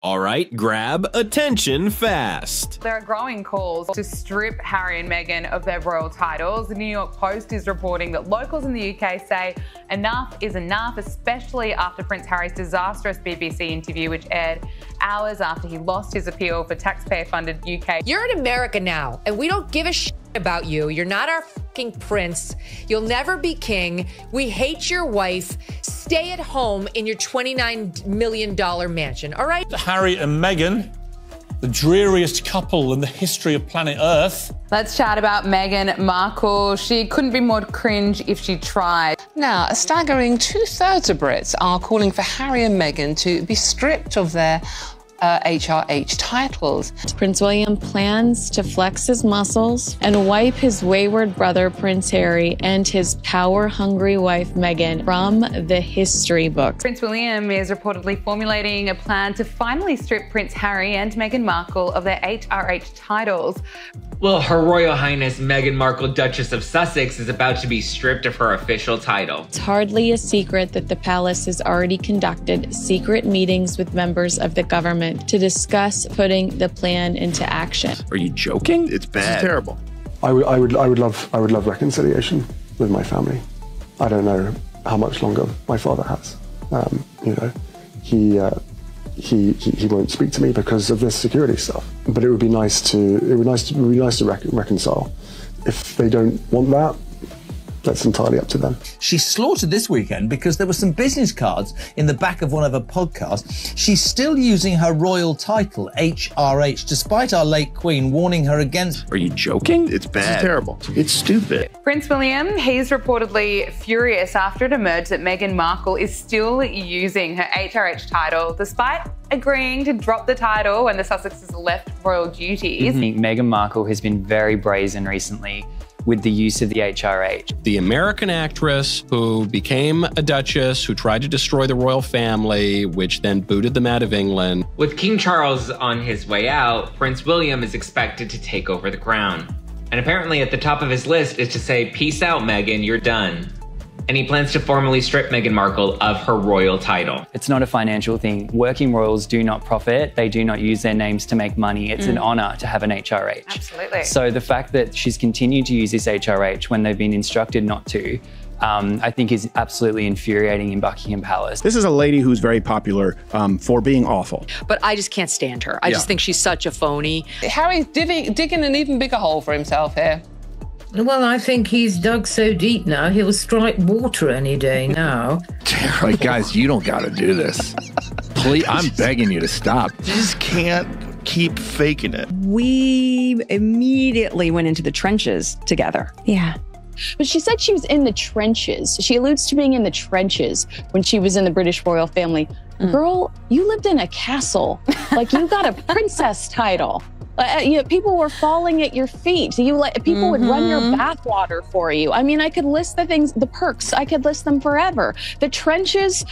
All right, grab attention fast. There are growing calls to strip Harry and Meghan of their royal titles. The New York Post is reporting that locals in the UK say enough is enough, especially after Prince Harry's disastrous BBC interview, which aired hours after he lost his appeal for taxpayer-funded UK. You're in America now, and we don't give a shit about you. You're not our fucking prince. You'll never be king. We hate your wife. Stay at home in your $29 million mansion, all right? Harry and Meghan, the dreariest couple in the history of planet Earth. Let's chat about Meghan Markle. She couldn't be more cringe if she tried. Now, a staggering 2/3 of Brits are calling for Harry and Meghan to be stripped of their HRH titles. Prince William plans to flex his muscles and wipe his wayward brother Prince Harry and his power-hungry wife Meghan from the history books. Prince William is reportedly formulating a plan to finally strip Prince Harry and Meghan Markle of their HRH titles. Well, Her Royal Highness Meghan Markle, Duchess of Sussex, is about to be stripped of her official title. It's hardly a secret that the palace has already conducted secret meetings with members of the government to discuss putting the plan into action. Are you joking? It's bad. It's terrible. I would love reconciliation with my family. I don't know how much longer my father has. You know, he won't speak to me because of this security stuff. But it would be nice to reconcile. If they don't want that, that's entirely up to them. She's slaughtered this weekend because there were some business cards in the back of one of her podcasts. She's still using her royal title, HRH, despite our late Queen warning her against. Are you joking? It's bad. It's terrible. It's stupid. Prince William, he's reportedly furious after it emerged that Meghan Markle is still using her HRH title, despite agreeing to drop the title when the Sussexes left royal duties. Meghan Markle has been very brazen recently with the use of the HRH. The American actress who became a duchess, who tried to destroy the royal family, which then booted them out of England. With King Charles on his way out, Prince William is expected to take over the crown. And apparently at the top of his list is to say, peace out, Meghan, you're done. And he plans to formally strip Meghan Markle of her royal title. It's not a financial thing. Working royals do not profit. They do not use their names to make money. It's an honor to have an HRH. Absolutely. So the fact that she's continued to use this HRH when they've been instructed not to, I think is absolutely infuriating in Buckingham Palace. This is a lady who's very popular for being awful. But I just can't stand her. I just think she's such a phony. Harry's digging an even bigger hole for himself here. Well, I think he's dug so deep now, he'll strike water any day now. Like, guys, you don't got to do this. Please, I'm begging you to stop. You just can't keep faking it. We immediately went into the trenches together. Yeah. But she said she was in the trenches. She alludes to being in the trenches when she was in the British royal family. Girl, you lived in a castle. Like, you got a princess title. You know, people were falling at your feet. People would run your bathwater for you. I mean, I could list the things, the perks. I could list them forever. The trenches.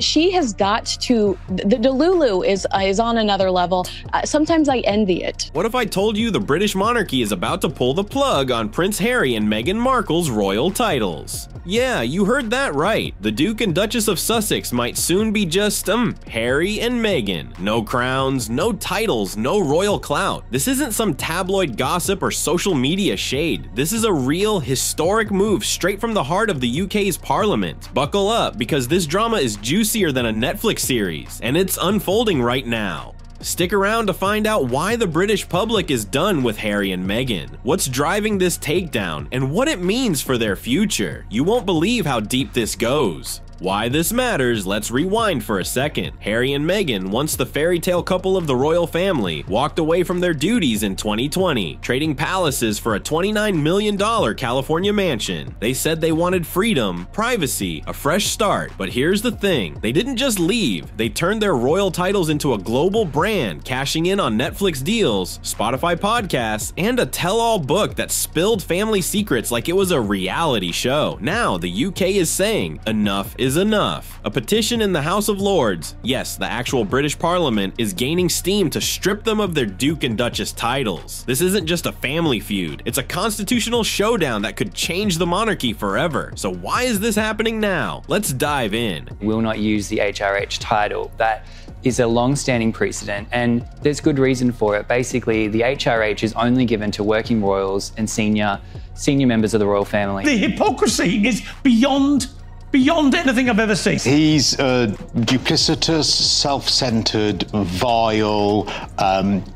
She has got to. The Delulu is on another level. Sometimes I envy it. What if I told you the British monarchy is about to pull the plug on Prince Harry and Meghan Markle's royal titles? Yeah, you heard that right. The Duke and Duchess of Sussex might soon be just Harry and Meghan. No crowns, no titles, no royal clout. This isn't some tabloid gossip or social media shade. This is a real historic move straight from the heart of the UK's parliament. Buckle up, because this drama is juicier than a Netflix series, and it's unfolding right now. Stick around to find out why the British public is done with Harry and Meghan, what's driving this takedown, and what it means for their future. You won't believe how deep this goes. Why this matters, let's rewind for a second. Harry and Meghan, once the fairy tale couple of the royal family, walked away from their duties in 2020, trading palaces for a $29 million California mansion. They said they wanted freedom, privacy, a fresh start. But here's the thing, they didn't just leave, they turned their royal titles into a global brand, cashing in on Netflix deals, Spotify podcasts, and a tell-all book that spilled family secrets like it was a reality show. Now, the UK is saying, enough is is enough. A petition in the House of Lords, yes, the actual British Parliament, is gaining steam to strip them of their Duke and Duchess titles. This isn't just a family feud, it's a constitutional showdown that could change the monarchy forever. So why is this happening now? Let's dive in. Will not use the HRH title. That is a long-standing precedent, and there's good reason for it. Basically, the HRH is only given to working royals and senior members of the royal family. The hypocrisy is beyond anything I've ever seen. He's a duplicitous, self-centered, vile,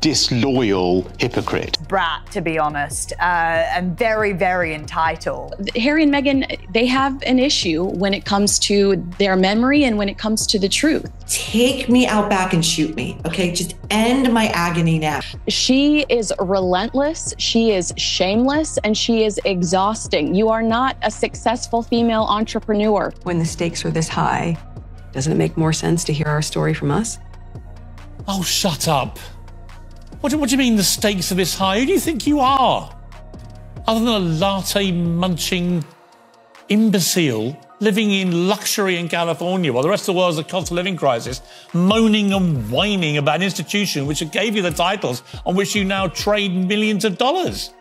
disloyal hypocrite. Brat, to be honest, and very, very entitled. Harry and Meghan, they have an issue when it comes to their memory and when it comes to the truth. Take me out back and shoot me, okay? Just end my agony now. She is relentless, she is shameless, and she is exhausting. You are not a successful female entrepreneur. When the stakes are this high, doesn't it make more sense to hear our story from us? Oh, shut up. What do you mean the stakes are this high? Who do you think you are? Other than a latte-munching imbecile living in luxury in California while the rest of the world's a cost of living crisis, moaning and whining about an institution which gave you the titles on which you now trade millions of dollars.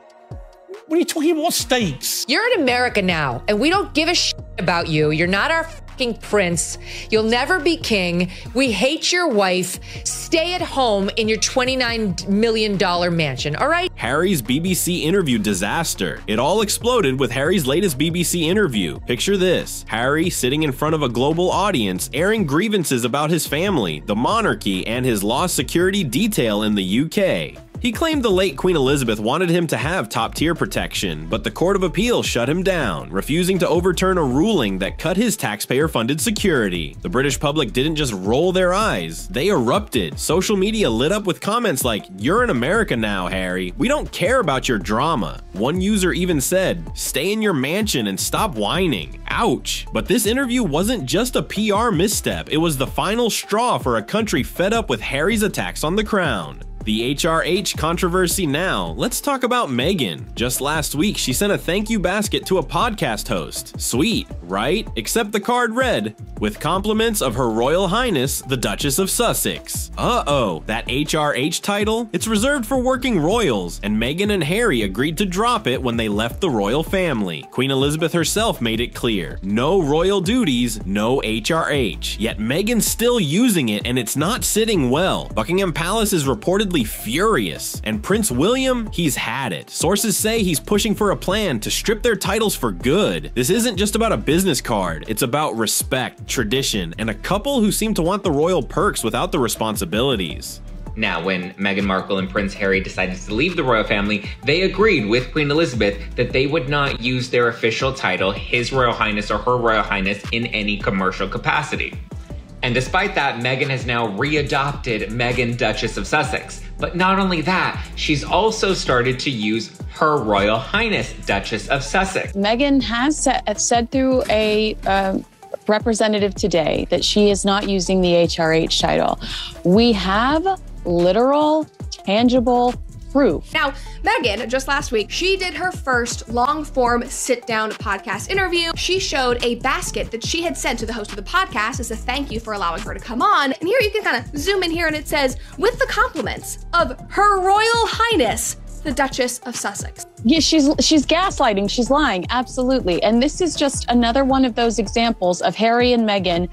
What are you talking about? What stakes? You're in America now, and we don't give a shit about you. You're not our fucking prince. You'll never be king. We hate your wife. Stay at home in your $29 million mansion, all right? Harry's BBC interview disaster. It all exploded with Harry's latest BBC interview. Picture this: Harry sitting in front of a global audience, airing grievances about his family, the monarchy, and his lost security detail in the UK. He claimed the late Queen Elizabeth wanted him to have top-tier protection, but the Court of Appeal shut him down, refusing to overturn a ruling that cut his taxpayer-funded security. The British public didn't just roll their eyes, they erupted. Social media lit up with comments like, "You're in America now, Harry. We don't care about your drama." One user even said, "Stay in your mansion and stop whining." Ouch. But this interview wasn't just a PR misstep, it was the final straw for a country fed up with Harry's attacks on the crown. The HRH controversy now. Let's talk about Meghan. Just last week, she sent a thank you basket to a podcast host. Sweet, right? Except the card read, "With compliments of Her Royal Highness, the Duchess of Sussex." Uh-oh, that HRH title? It's reserved for working royals, and Meghan and Harry agreed to drop it when they left the royal family. Queen Elizabeth herself made it clear, no royal duties, no HRH. Yet Meghan's still using it, and it's not sitting well. Buckingham Palace is reportedly furious, and Prince William, he's had it. Sources say he's pushing for a plan to strip their titles for good. This isn't just about a business card, it's about respect, tradition, and a couple who seem to want the royal perks without the responsibilities. Now, when Meghan Markle and Prince Harry decided to leave the royal family, they agreed with Queen Elizabeth that they would not use their official title, His Royal Highness or Her Royal Highness, in any commercial capacity. And despite that, Meghan has now readopted Meghan, Duchess of Sussex. But not only that, she's also started to use Her Royal Highness, Duchess of Sussex. Meghan has said through a representative today that she is not using the HRH title. We have literal, tangible proof. Now, Meghan, just last week, she did her first long-form sit-down podcast interview. She showed a basket that she had sent to the host of the podcast as a thank you for allowing her to come on. And here you can kind of zoom in here and it says, "With the compliments of Her Royal Highness, the Duchess of Sussex." Yeah, she's gaslighting, she's lying, absolutely. And this is just another one of those examples of Harry and Meghan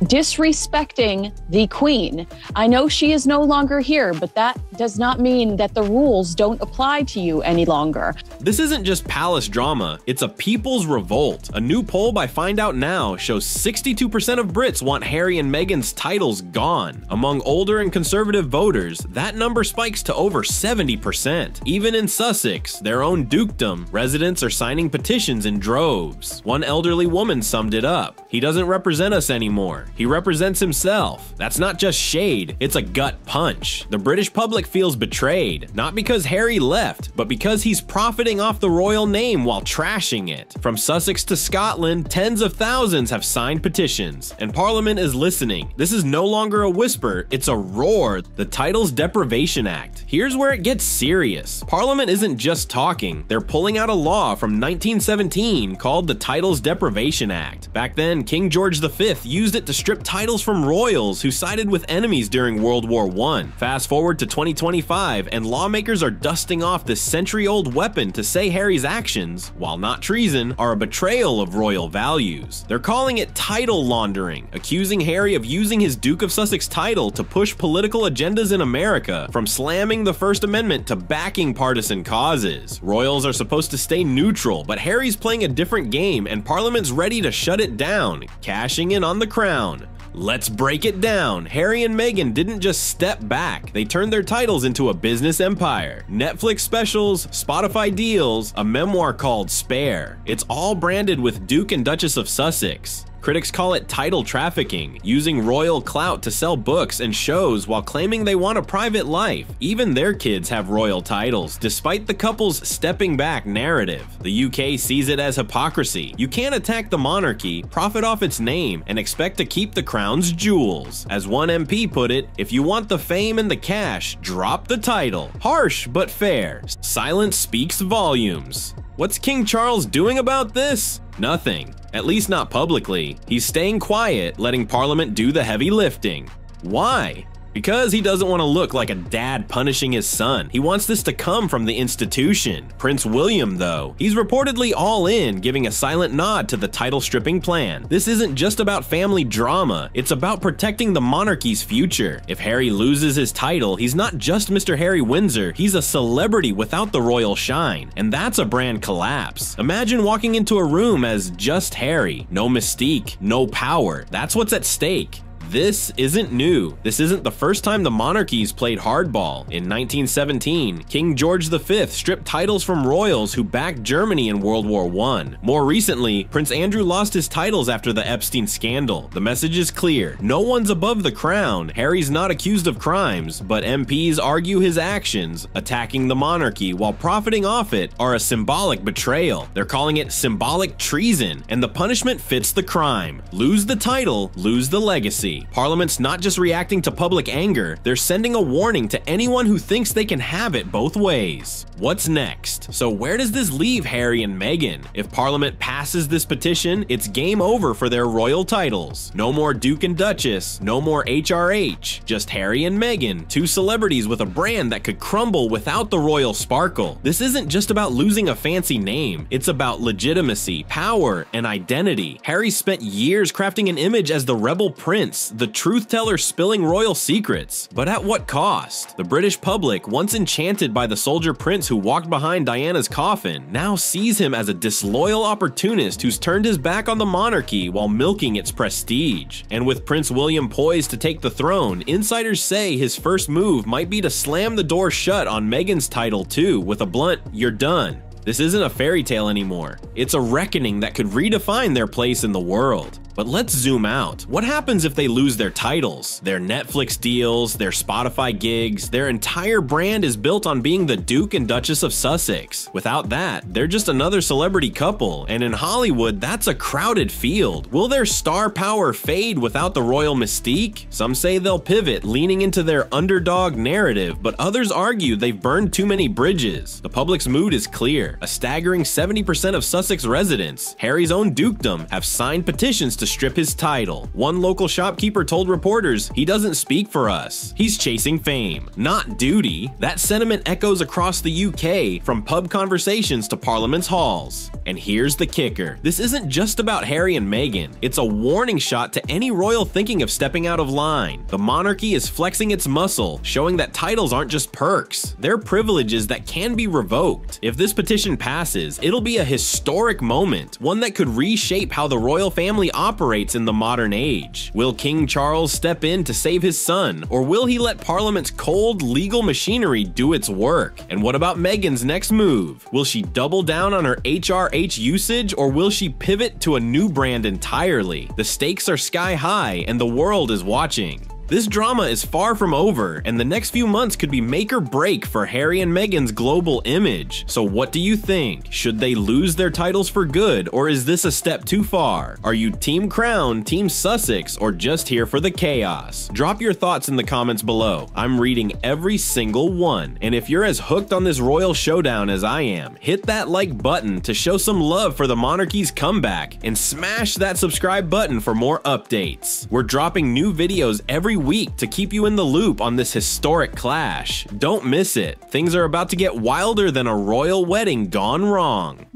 disrespecting the Queen. I know she is no longer here, but that does not mean that the rules don't apply to you any longer. This isn't just palace drama, it's a people's revolt. A new poll by Find Out Now shows 62% of Brits want Harry and Meghan's titles gone. Among older and conservative voters, that number spikes to over 70%. Even in Sussex, their own dukedom, residents are signing petitions in droves. One elderly woman summed it up: "He doesn't represent us anymore. He represents himself." That's not just shade, it's a gut punch. The British public feels betrayed, not because Harry left, but because he's profiting off the royal name while trashing it. From Sussex to Scotland, tens of thousands have signed petitions, and Parliament is listening. This is no longer a whisper, it's a roar. The Titles Deprivation Act. Here's where it gets serious. Parliament isn't just talk. talking, they're pulling out a law from 1917 called the Titles Deprivation Act. Back then, King George V used it to strip titles from royals who sided with enemies during World War I. Fast forward to 2025, and lawmakers are dusting off this century-old weapon to say Harry's actions, while not treason, are a betrayal of royal values. They're calling it title laundering, accusing Harry of using his Duke of Sussex title to push political agendas in America, from slamming the First Amendment to backing partisan causes. Royals are supposed to stay neutral, but Harry's playing a different game and Parliament's ready to shut it down, cashing in on the crown. Let's break it down. Harry and Meghan didn't just step back, they turned their titles into a business empire. Netflix specials, Spotify deals, a memoir called Spare. It's all branded with Duke and Duchess of Sussex. Critics call it title trafficking, using royal clout to sell books and shows while claiming they want a private life. Even their kids have royal titles, despite the couple's stepping back narrative. The UK sees it as hypocrisy. You can't attack the monarchy, profit off its name, and expect to keep the crown's jewels. As one MP put it, if you want the fame and the cash, drop the title. Harsh but fair. Silence speaks volumes. What's King Charles doing about this? Nothing. At least not publicly. He's staying quiet, letting Parliament do the heavy lifting. Why? Because he doesn't want to look like a dad punishing his son. He wants this to come from the institution. Prince William, though, he's reportedly all in, giving a silent nod to the title stripping plan. This isn't just about family drama, it's about protecting the monarchy's future. If Harry loses his title, he's not just Mr. Harry Windsor, he's a celebrity without the royal shine, and that's a brand collapse. Imagine walking into a room as just Harry. No mystique, no power. That's what's at stake. This isn't new. This isn't the first time the monarchies played hardball. In 1917, King George V stripped titles from royals who backed Germany in World War I. More recently, Prince Andrew lost his titles after the Epstein scandal. The message is clear. No one's above the crown. Harry's not accused of crimes, but MPs argue his actions, attacking the monarchy while profiting off it, are a symbolic betrayal. They're calling it symbolic treason, and the punishment fits the crime. Lose the title, lose the legacy. Parliament's not just reacting to public anger, they're sending a warning to anyone who thinks they can have it both ways. What's next? So where does this leave Harry and Meghan? If Parliament passes this petition, it's game over for their royal titles. No more Duke and Duchess, no more HRH, just Harry and Meghan, two celebrities with a brand that could crumble without the royal sparkle. This isn't just about losing a fancy name, it's about legitimacy, power, and identity. Harry spent years crafting an image as the rebel prince, the truth teller spilling royal secrets. But at what cost? The British public, once enchanted by the soldier prince who walked behind Diana's coffin, now sees him as a disloyal opportunist who's turned his back on the monarchy while milking its prestige. And with Prince William poised to take the throne, insiders say his first move might be to slam the door shut on Meghan's title too, with a blunt, "You're done." This isn't a fairy tale anymore. It's a reckoning that could redefine their place in the world. But let's zoom out. What happens if they lose their titles, their Netflix deals, their Spotify gigs? Their entire brand is built on being the Duke and Duchess of Sussex. Without that, they're just another celebrity couple, and in Hollywood, that's a crowded field. Will their star power fade without the royal mystique? Some say they'll pivot, leaning into their underdog narrative, but others argue they've burned too many bridges. The public's mood is clear. A staggering 70% of Sussex residents, Harry's own dukedom, have signed petitions to strip his title. One local shopkeeper told reporters, "He doesn't speak for us. He's chasing fame, not duty." That sentiment echoes across the UK, from pub conversations to Parliament's halls. And here's the kicker. This isn't just about Harry and Meghan. It's a warning shot to any royal thinking of stepping out of line. The monarchy is flexing its muscle, showing that titles aren't just perks. They're privileges that can be revoked. If this petition passes, it'll be a historic moment, one that could reshape how the royal family operates in the modern age. Will King Charles step in to save his son, or will he let Parliament's cold legal machinery do its work? And what about Meghan's next move? Will she double down on her HRH usage, or will she pivot to a new brand entirely? The stakes are sky high, and the world is watching. This drama is far from over, and the next few months could be make or break for Harry and Meghan's global image. So what do you think? Should they lose their titles for good, or is this a step too far? Are you Team Crown, Team Sussex, or just here for the chaos? Drop your thoughts in the comments below. I'm reading every single one. And if you're as hooked on this royal showdown as I am, hit that like button to show some love for the monarchy's comeback, and smash that subscribe button for more updates. We're dropping new videos every week to keep you in the loop on this historic clash. Don't miss it. Things are about to get wilder than a royal wedding gone wrong.